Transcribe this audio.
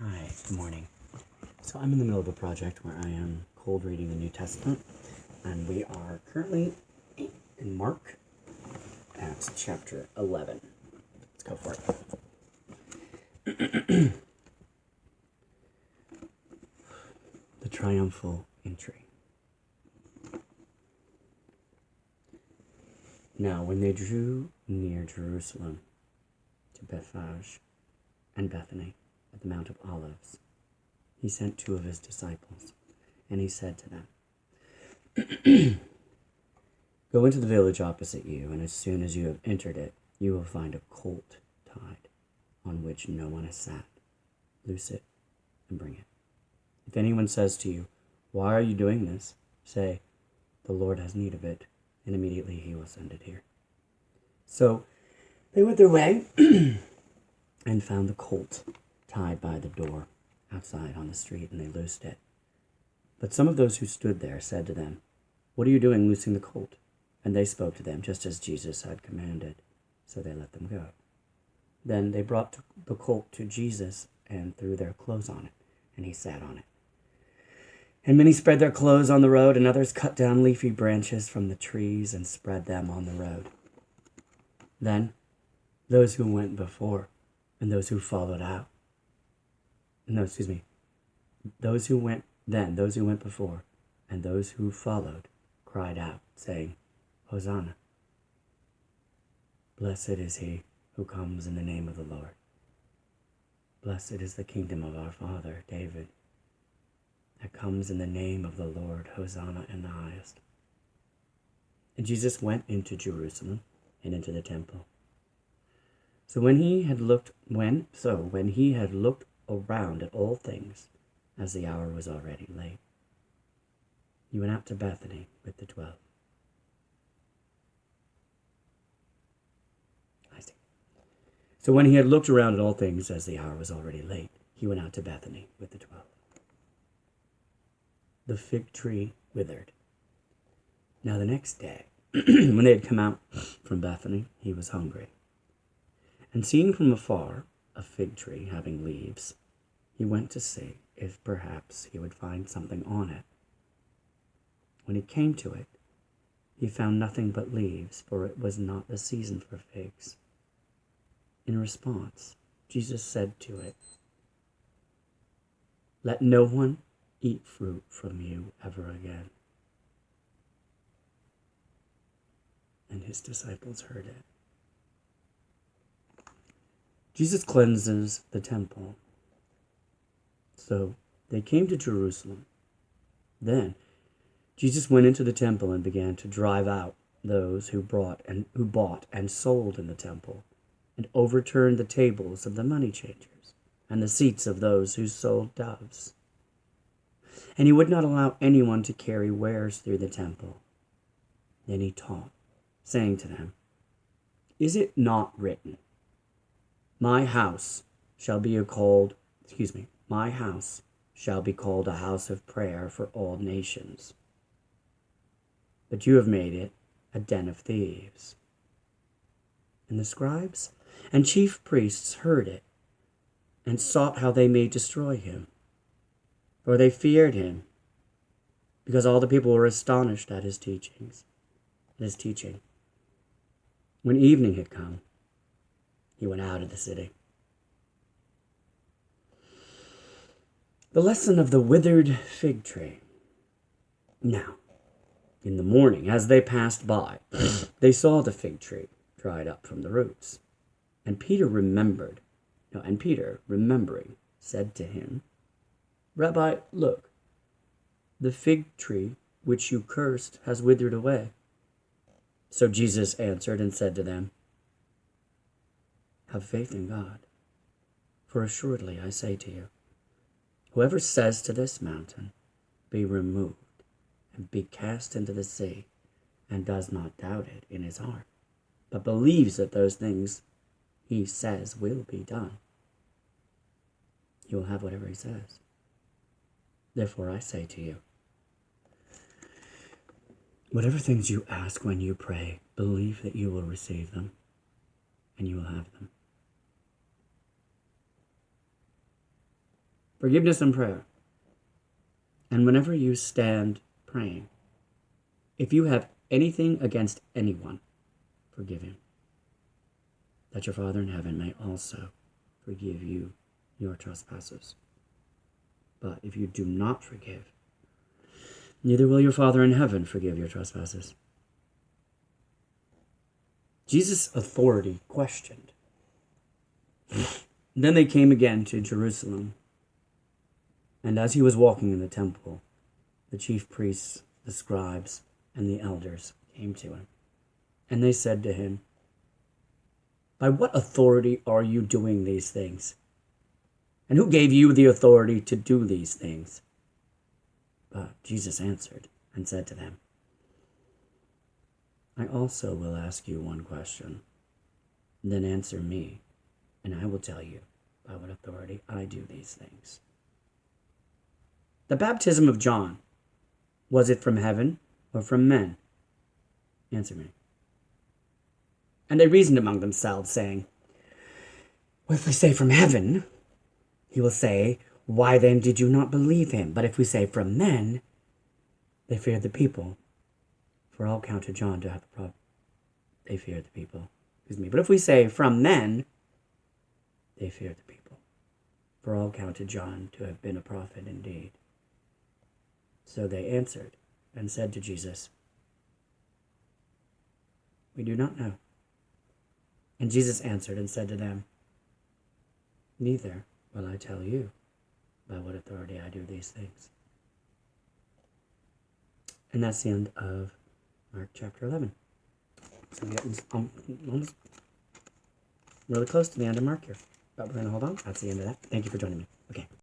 Hi, good morning. So I'm in the middle of a project where I am cold reading the New Testament, and we are currently in Mark at chapter 11. Let's go for it. The triumphal entry. Now, when they drew near Jerusalem to Bethphage and Bethany at the Mount of Olives, he sent 2 of his disciples, and he said to them, "Go into the village opposite you, and as soon as you have entered it, you will find a colt tied, on which no one has sat. Loose it and bring it. If anyone says to you, 'Why are you doing this?' say, 'The Lord has need of it,' and immediately he will send it here." So they went their way and found the colt tied by the door outside on the street, and they loosed it. But some of those who stood there said to them, "What are you doing loosing the colt?" And they spoke to them just as Jesus had commanded. So they let them go. Then they brought the colt to Jesus and threw their clothes on it, and he sat on it. And many spread their clothes on the road, and others cut down leafy branches from the trees and spread them on the road. Then those who went before and those who followed out. Those who went before and those who followed cried out, saying, "Hosanna! Blessed is he who comes in the name of the Lord. Blessed is the kingdom of our father David that comes in the name of the Lord. Hosanna in the highest." And Jesus went into Jerusalem and into the temple. So when he had looked around at all things, as the hour was already late, he went out to Bethany with the 12. So when he had looked around at all things, as the hour was already late, he went out to Bethany with the 12. The fig tree withered. Now the next day, when they had come out from Bethany, he was hungry. And seeing from afar a fig tree having leaves, he went to see if perhaps he would find something on it. When he came to it, he found nothing but leaves, for it was not the season for figs. In response, Jesus said to it, "Let no one eat fruit from you ever again." And his disciples heard it. Jesus cleanses the temple. So they came to Jerusalem. Then Jesus went into the temple and began to drive out those who bought and sold in the temple, and overturned the tables of the money changers and the seats of those who sold doves. And he would not allow anyone to carry wares through the temple. Then he taught, saying to them, "Is it not written, My house shall be called a house of prayer for all nations. But you have made it a den of thieves." And the scribes and chief priests heard it and sought how they may destroy him. For they feared him, because all the people were astonished at his teaching. When evening had come, he went out of the city. The lesson of the withered fig tree. Now, in the morning, as they passed by, they saw the fig tree dried up from the roots. And Peter, remembering, said to him, "Rabbi, look, the fig tree which you cursed has withered away." So Jesus answered and said to them, "Have faith in God, for assuredly I say to you, whoever says to this mountain, 'Be removed and be cast into the sea,' and does not doubt it in his heart, but believes that those things he says will be done, he will have whatever he says. Therefore I say to you, whatever things you ask when you pray, believe that you will receive them, and you will have them." Forgiveness and prayer. And whenever you stand praying, if you have anything against anyone, forgive him, that your Father in heaven may also forgive you your trespasses. But if you do not forgive, neither will your Father in heaven forgive your trespasses. Jesus' authority questioned. Then they came again to Jerusalem. And as he was walking in the temple, the chief priests, the scribes, and the elders came to him. And they said to him, "By what authority are you doing these things? And who gave you the authority to do these things?" But Jesus answered and said to them, "I also will ask you one question. Then answer me, and I will tell you by what authority I do these things. The baptism of John, was it from heaven or from men? Answer me." And they reasoned among themselves, saying, "Well, if we say from heaven, he will say, 'Why then did you not believe him?' But if we say from men," they feared the people, for all counted John to have a prophet. They feared the people. But if we say from men, they feared the people, for all counted John to have been a prophet indeed. So they answered and said to Jesus, "We do not know." And Jesus answered and said to them, "Neither will I tell you by what authority I do these things." And that's the end of Mark chapter 11. So we're getting almost really close to the end of Mark here. But we're going to hold on. That's the end of that. Thank you for joining me. Okay.